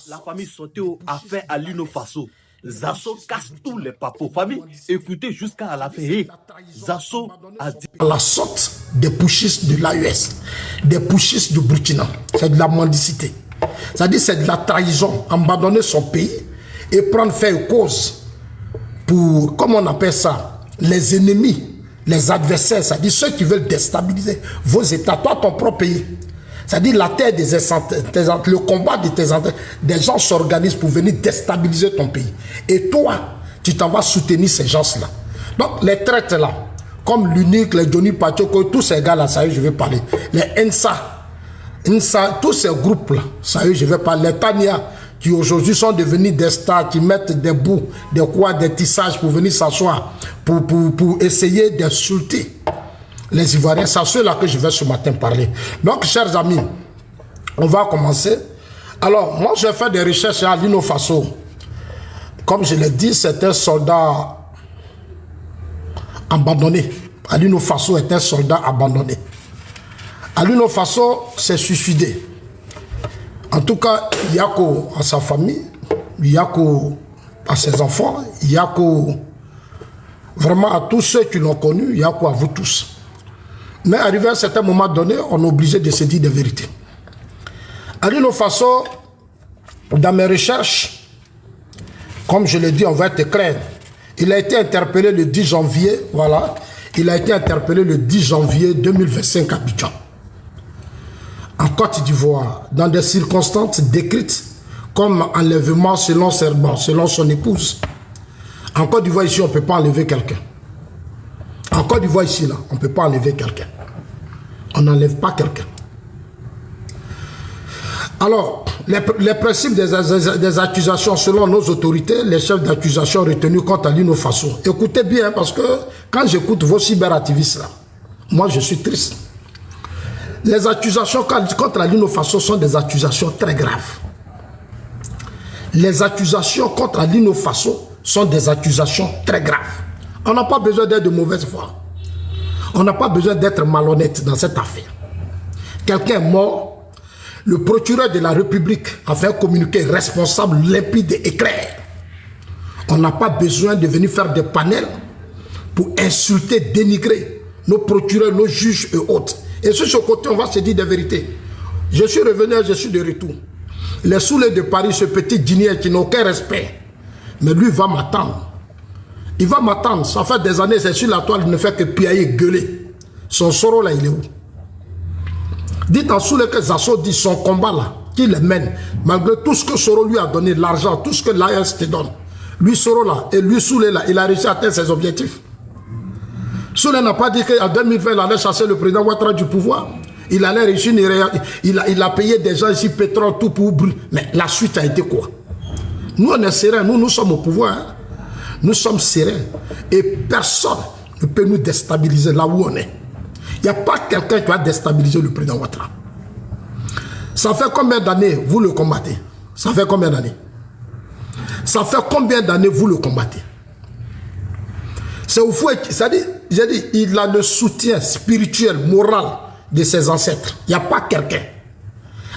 la famille Soteo a fait à l'Ino Faso. Zasso casse tous les papos. Famille, écoutez jusqu'à la fin. Zasso a dit... La sorte des putschistes de l'AES, des putschistes du Burkina, c'est de la mendicité. C'est-à-dire c'est de la trahison, abandonner son pays et prendre faire cause pour, comment on appelle ça, les ennemis, les adversaires, c'est-à-dire ceux qui veulent déstabiliser vos États, toi ton propre pays. C'est-à-dire la terre des le combat de tes ancêtres, des gens s'organisent pour venir déstabiliser ton pays. Et toi, tu t'en vas soutenir ces gens-là. Donc les traites là, comme l'unique, les Johnny Pachoko, tous ces gars-là, ça y est, je vais parler. Les NSA, tous ces groupes-là, ça y est, je vais parler. Les Tania, qui aujourd'hui sont devenus des stars, qui mettent des bouts, des tissages pour venir s'asseoir, pour essayer d'insulter les Ivoiriens. C'est à ceux-là que je vais ce matin parler. Donc, chers amis, on va commencer. Alors, moi, j'ai fait des recherches à l'Ino Faso. Comme je l'ai dit, c'est un soldat abandonné. Alino Faso est un soldat abandonné. Alino Faso s'est suicidé. En tout cas, Yako à sa famille, Yako à ses enfants, Yako vraiment à tous ceux qui l'ont connu, Yako à vous tous. Mais arrivé à un certain moment donné, on est obligé de se dire des vérités. Alino Faso, dans mes recherches, comme je l'ai dit, on va être clair. Il a été interpellé le 10 janvier, voilà. Il a été interpellé le 10 janvier 2025 à Abidjan, en Côte d'Ivoire, dans des circonstances décrites comme enlèvement selon son épouse. En Côte d'Ivoire, ici, on ne peut pas enlever quelqu'un. En Côte d'Ivoire, ici, là, on ne peut pas enlever quelqu'un. On n'enlève pas quelqu'un. Alors, les principes des accusations selon nos autorités, les chefs d'accusation retenus contre Alino Faso. Écoutez bien, parce que quand j'écoute vos cyberactivistes là, moi je suis triste. Les accusations contre Alino Faso sont des accusations très graves. Les accusations contre Alino Faso sont des accusations très graves. On n'a pas besoin d'être de mauvaise foi. On n'a pas besoin d'être malhonnête dans cette affaire. Quelqu'un est mort. Le procureur de la République a fait un communiqué responsable, limpide et clair. On n'a pas besoin de venir faire des panels pour insulter, dénigrer nos procureurs, nos juges et autres. Et sur ce côté, on va se dire des vérités. Je suis revenu, je suis de retour. Les Soulés de Paris, ce petit Guinéen qui n'a aucun respect, mais lui va m'attendre. Il va m'attendre. Ça fait des années, c'est sur la toile, il ne fait que piailler, gueuler. Son soro là, il est où? Dites en Soulé que Zasso dit son combat là, qu'il mène, malgré tout ce que Soro lui a donné, l'argent, tout ce que l'AES te donne. Lui, Soro là, et lui, Soulé là, il a réussi à atteindre ses objectifs. Soulé n'a pas dit qu'en 2020, il allait chasser le président Ouattara du pouvoir. Il allait réussir, il a payé des gens ici, pétrole, tout pour brûler. Mais la suite a été quoi? Nous, on est sereins, nous sommes au pouvoir. Hein? Nous sommes sereins. Et personne ne peut nous déstabiliser là où on est. Il n'y a pas quelqu'un qui va déstabiliser le président Ouattara. Ça fait combien d'années vous le combattez? Ça fait combien d'années? Ça fait combien d'années vous le combattez? C'est au fou, c'est-à-dire, j'ai dit, il a le soutien spirituel, moral de ses ancêtres. Il n'y a pas quelqu'un.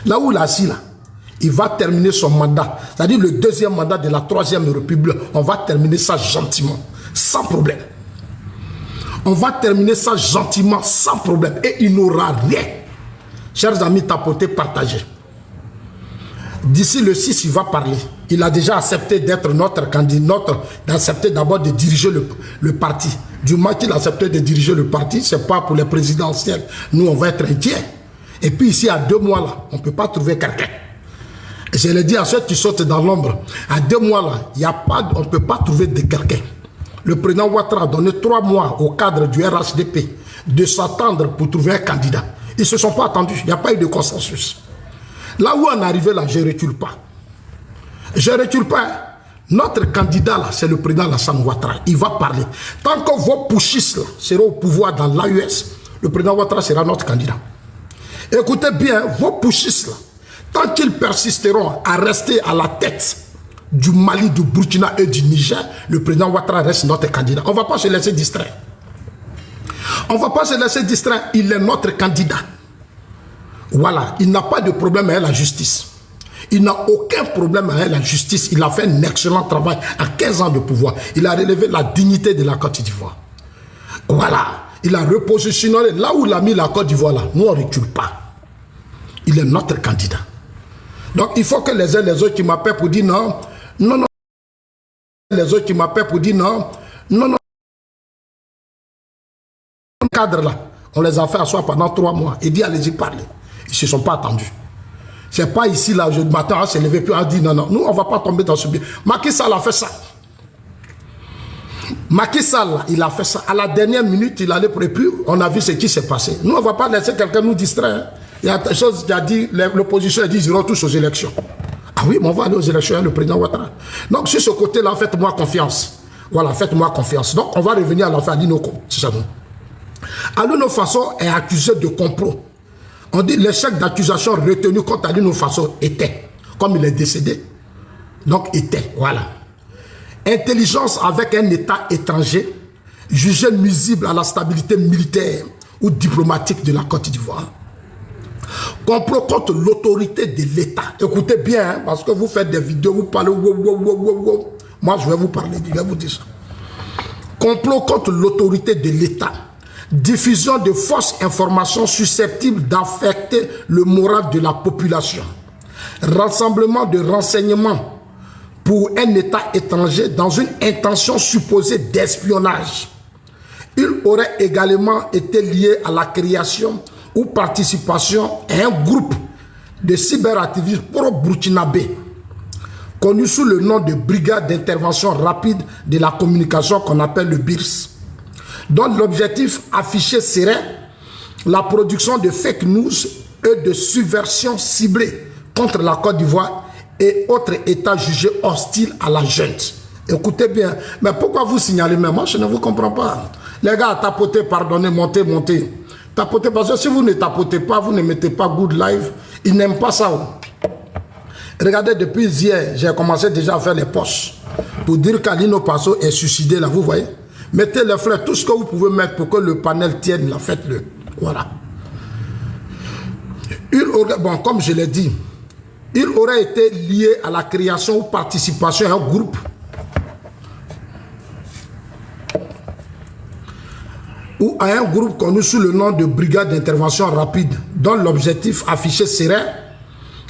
Là où il est assis, là, il va terminer son mandat. C'est-à-dire le deuxième mandat de la Troisième République. On va terminer ça gentiment, sans problème. On va terminer ça gentiment, sans problème. Et il n'aura rien. Chers amis, tapoter, partagez. D'ici le 6, il va parler. Il a déjà accepté d'être notre candidat, d'accepter d'abord de diriger le parti. Du moment qu'il a accepté de diriger le parti, ce n'est pas pour les présidentielles. Nous, on va être inquiets. Et puis ici, à 2 mois, là, on ne peut pas trouver quelqu'un. Je l'ai dit à ceux qui sautent dans l'ombre. À 2 mois, là, on ne peut pas trouver de quelqu'un. Le président Ouattara a donné 3 mois au cadre du RHDP de s'attendre pour trouver un candidat. Ils ne se sont pas attendus. Il n'y a pas eu de consensus. Là où on est arrivé, là, je ne recule pas. Je ne recule pas. Notre candidat, là, c'est le président Alassane Ouattara. Il va parler. Tant que vos putschistes là, seront au pouvoir dans l'AES, le président Ouattara sera notre candidat. Écoutez bien, vos putschistes là, tant qu'ils persisteront à rester à la tête du Mali, du Burkina et du Niger, le président Ouattara reste notre candidat. On ne va pas se laisser distraire. On ne va pas se laisser distraire. Il est notre candidat. Voilà. Il n'a pas de problème avec la justice. Il n'a aucun problème avec la justice. Il a fait un excellent travail à 15 ans de pouvoir. Il a relevé la dignité de la Côte d'Ivoire. Voilà. Il a repositionné là où il a mis la Côte d'Ivoire. Là, nous, on ne recule pas. Il est notre candidat. Donc, il faut que les uns les autres qui m'appellent pour dire non, non, non. Les autres qui m'appellent pour dire non, non, non. Cadre là, on les a fait asseoir pendant 3 mois. Il dit, allez-y parler. Ils ne se sont pas attendus. C'est pas ici, là, je matin, on s'est levé, puis on a dit, non, non, nous, on ne va pas tomber dans ce biais. Macky Sall a fait ça. Macky Sall, il a fait ça. À la dernière minute, il allait pour puis on a vu ce qui s'est passé. Nous, on ne va pas laisser quelqu'un nous distraire. Il y a des choses qui a dit, l'opposition a dit, ils iront tous aux élections. Ah oui, mais on va aller aux élections, le président Ouattara. Donc, sur ce côté-là, faites-moi confiance. Voilà, faites-moi confiance. Donc, on va revenir à l'affaire Alinoko. C'est ça, bon. Alino Faso est accusé de complot. On dit l'échec d'accusation retenu contre Alino Faso était, comme il est décédé, donc était, voilà. Intelligence avec un État étranger, jugé nuisible à la stabilité militaire ou diplomatique de la Côte d'Ivoire. Complot contre l'autorité de l'État. Écoutez bien, hein, parce que vous faites des vidéos, vous parlez, moi je vais vous parler, je vais vous dire ça. Complot contre l'autorité de l'État. Diffusion de fausses informations susceptibles d'affecter le moral de la population. Rassemblement de renseignements pour un État étranger dans une intention supposée d'espionnage. Il aurait également été lié à la création ou participation à un groupe de cyberactivistes pro-burkinabé, connu sous le nom de Brigade d'intervention rapide de la communication qu'on appelle le BIRS, dont l'objectif affiché serait la production de fake news et de subversion ciblée contre la Côte d'Ivoire et autres États jugés hostiles à la junte. Écoutez bien, mais pourquoi vous signalez même? Moi, je ne vous comprends pas. Les gars, tapotez, pardonnez, montez, montez. Tapotez, parce que si vous ne tapotez pas, vous ne mettez pas good live, ils n'aiment pas ça. Regardez, depuis hier, j'ai commencé déjà à faire les posts pour dire qu'Alino Faso est suicidé, là, vous voyez? Mettez les fleurs, tout ce que vous pouvez mettre pour que le panel tienne, là, faites-le. Voilà. Bon, comme je l'ai dit, il aurait été lié à la création ou participation à un groupe ou à un groupe connu sous le nom de Brigade d'intervention rapide, dont l'objectif affiché serait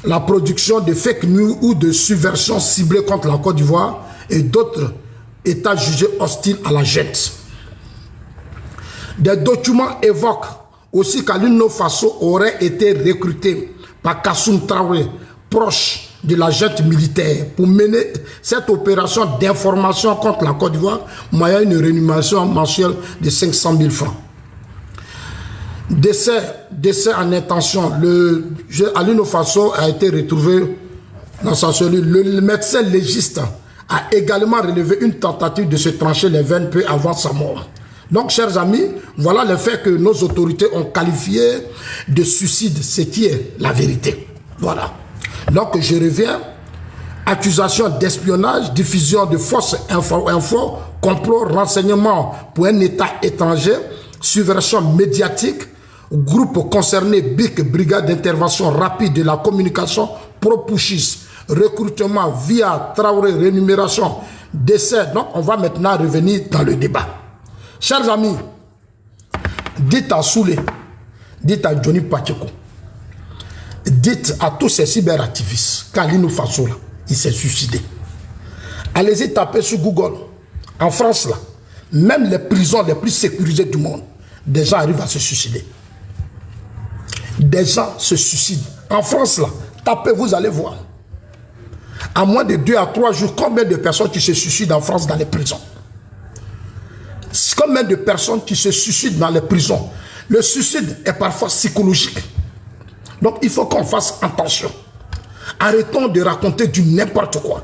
la production de fake news ou de subversion ciblée contre la Côte d'Ivoire et d'autres États jugés hostiles à la junte. Des documents évoquent aussi qu'Alino Faso aurait été recruté par Kassoum Traoré, proche de la junte militaire, pour mener cette opération d'information contre la Côte d'Ivoire, moyennant une rémunération mensuelle de 500 000 francs. Décès en intention. Alino Faso a été retrouvé dans sa cellule. Le médecin légiste a également relevé une tentative de se trancher les veines peu avant sa mort. Donc, chers amis, voilà le fait que nos autorités ont qualifié de suicide, ce qui est la vérité. Voilà. Donc, je reviens. Accusation d'espionnage, diffusion de fausses infos, complot, renseignement pour un État étranger, subversion médiatique, groupe concerné BIC, Brigade d'intervention rapide de la communication pro-pushiste, recrutement via Traoré, rémunération, décès. Donc, on va maintenant revenir dans le débat. Chers amis, dites à Soulé, dites à Johnny Pacheco, dites à tous ces cyberactivistes qu'Alino Faso, là, il s'est suicidé. Allez-y taper sur Google. En France, là, même les prisons les plus sécurisées du monde, des gens arrivent à se suicider. Des gens se suicident. En France, là, tapez, vous allez voir. À moins de 2 à 3 jours, combien de personnes qui se suicident en France dans les prisons? Combien de personnes qui se suicident dans les prisons? Le suicide est parfois psychologique. Donc, il faut qu'on fasse attention. Arrêtons de raconter du n'importe quoi.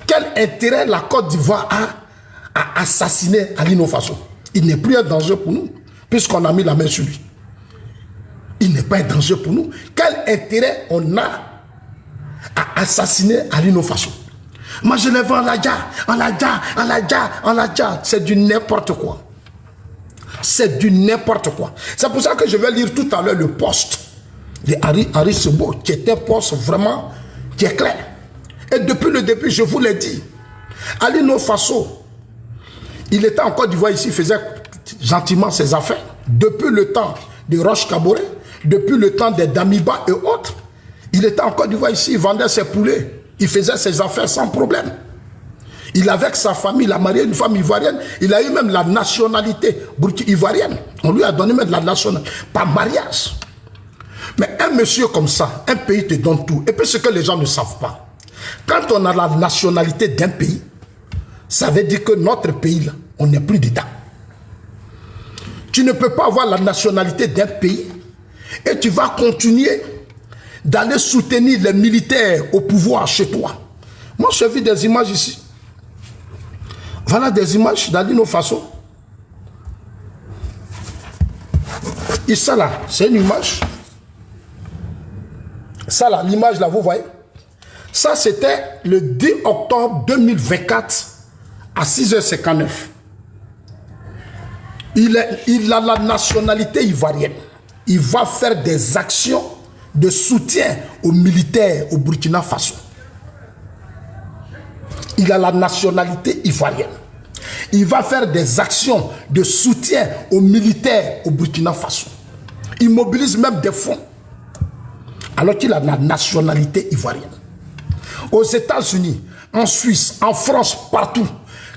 Quel intérêt la Côte d'Ivoire a à assassiner Alino Faso? Il n'est plus un danger pour nous, puisqu'on a mis la main sur lui. Il n'est pas un danger pour nous. Quel intérêt on a à assassiner Alino Faso? Moi, je le vois en la. C'est du n'importe quoi. C'est du n'importe quoi. C'est pour ça que je vais lire tout à l'heure le post de Harry Sebo, qui était un post vraiment qui est clair. Et depuis le début, je vous l'ai dit, Alino Faso, il était en Côte d'Ivoire ici, il faisait gentiment ses affaires. Depuis le temps de Roche Kaboré, depuis le temps des Damiba et autres, il était en Côte d'Ivoire ici, il vendait ses poulets, il faisait ses affaires sans problème. Il avait avec sa famille, il a marié une femme ivoirienne, il a eu même la nationalité ivoirienne. On lui a donné même la nationalité, par mariage. Mais un monsieur comme ça, un pays te donne tout. Et puis ce que les gens ne savent pas, quand on a la nationalité d'un pays, ça veut dire que notre pays, là, on n'est plus dedans. Tu ne peux pas avoir la nationalité d'un pays et tu vas continuer d'aller soutenir les militaires au pouvoir chez toi. Moi, j'ai vu des images ici. Voilà des images d'Alino Faso. Et ça là, c'est une image. Ça là, l'image là, vous voyez. Ça, c'était le 10 octobre 2024 à 6h59. Il a la nationalité ivoirienne. Il va faire des actions de soutien aux militaires au Burkina Faso. Il a la nationalité ivoirienne. Il va faire des actions de soutien aux militaires au Burkina Faso. Il mobilise même des fonds. Alors qu'il a la nationalité ivoirienne. Aux États-Unis, en Suisse, en France, partout,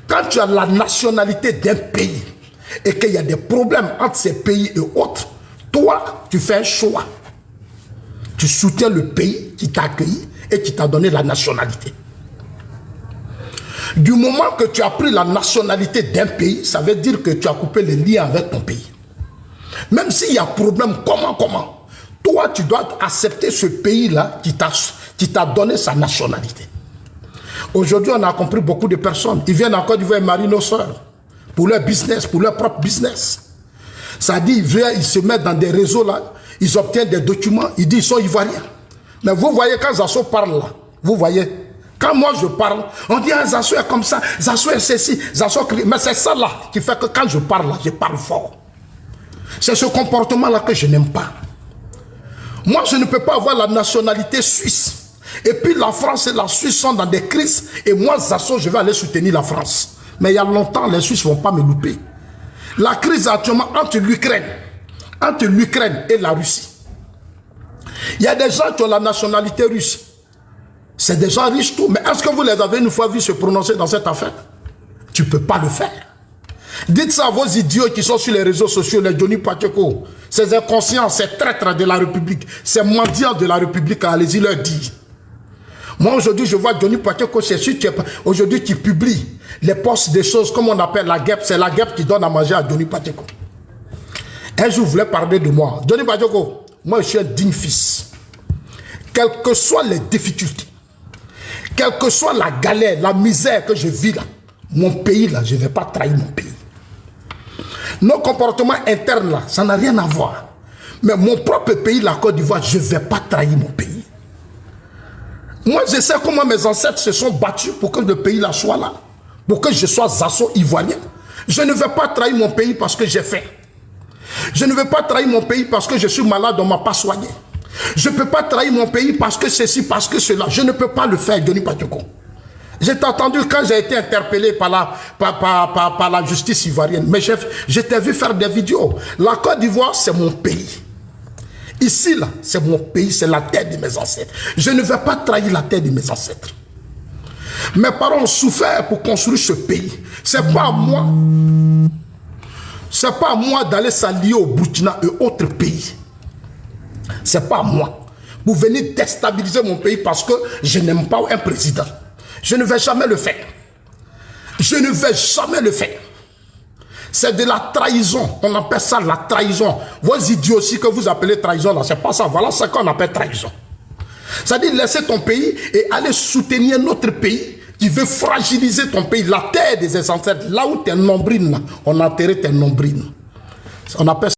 quand tu as la nationalité d'un pays et qu'il y a des problèmes entre ces pays et autres, toi, tu fais un choix. Tu soutiens le pays qui t'a accueilli et qui t'a donné la nationalité. Du moment que tu as pris la nationalité d'un pays, ça veut dire que tu as coupé les liens avec ton pays. Même s'il y a problème, comment toi, tu dois accepter ce pays-là qui t'a donné sa nationalité. Aujourd'hui, on a compris beaucoup de personnes. Ils viennent en Côte d'Ivoire et marient nos soeurs pour leur business, pour leur propre business. Ça dit, ils se mettent dans des réseaux là, ils obtiennent des documents, ils disent qu'ils sont ivoiriens. Mais vous voyez, quand Zasso parle là, vous voyez, quand moi je parle, on dit, ah, Zasso est comme ça, Zasso est ceci, Zasso crie. Mais c'est ça là qui fait que quand je parle là, je parle fort. C'est ce comportement là que je n'aime pas. Moi, je ne peux pas avoir la nationalité suisse. Et puis la France et la Suisse sont dans des crises. Et moi, Zasso, je vais aller soutenir la France. Mais il y a longtemps, les Suisses ne vont pas me louper. La crise actuellement entre l'Ukraine et la Russie. Il y a des gens qui ont la nationalité russe. C'est des gens riches tout. Mais est-ce que vous les avez une fois vu se prononcer dans cette affaire? Tu ne peux pas le faire. Dites ça à vos idiots qui sont sur les réseaux sociaux, les Johnny Pacheco, ces inconscients, ces traîtres de la République, ces mendiants de la République, allez-y leur dire. Moi aujourd'hui je vois Johnny Pacheco, c'est sûr aujourd'hui qui publie les posts des choses comme on appelle la guêpe, c'est la guêpe qui donne à manger à Johnny Pacheco. Un jour vous voulez parler de moi. Johnny Pacheco, moi je suis un digne fils. Quelles que soient les difficultés, quelle que soit la galère, la misère que je vis là, mon pays là, je ne vais pas trahir mon pays. Nos comportements internes là, ça n'a rien à voir. Mais mon propre pays, la Côte d'Ivoire, je ne vais pas trahir mon pays. Moi, je sais comment mes ancêtres se sont battus pour que le pays là soit là. Pour que je sois Zasso ivoirien. Je ne vais pas trahir mon pays parce que j'ai faim. Je ne vais pas trahir mon pays parce que je suis malade, on ne m'a pas soigné. Je ne peux pas trahir mon pays parce que ceci, parce que cela. Je ne peux pas le faire, Johnny Pacheco. J'ai entendu quand j'ai été interpellé par la justice ivoirienne. Mais je t'ai vu faire des vidéos. La Côte d'Ivoire, c'est mon pays. Ici, là, c'est mon pays, c'est la terre de mes ancêtres. Je ne vais pas trahir la terre de mes ancêtres. Mes parents ont souffert pour construire ce pays. C'est pas à moi. C'est pas à moi d'aller s'allier au Burkina et autres pays. C'est pas à moi. Pour venir déstabiliser mon pays parce que je n'aime pas un président. Je ne vais jamais le faire. Je ne vais jamais le faire. C'est de la trahison. On appelle ça la trahison. Vos idioties que vous appelez trahison, là, c'est pas ça. Voilà ce qu'on appelle trahison. C'est-à-dire laisser ton pays et aller soutenir notre pays qui veut fragiliser ton pays. La terre des ancêtres, là où tes nombrines, on a enterré tes nombrines. On appelle ça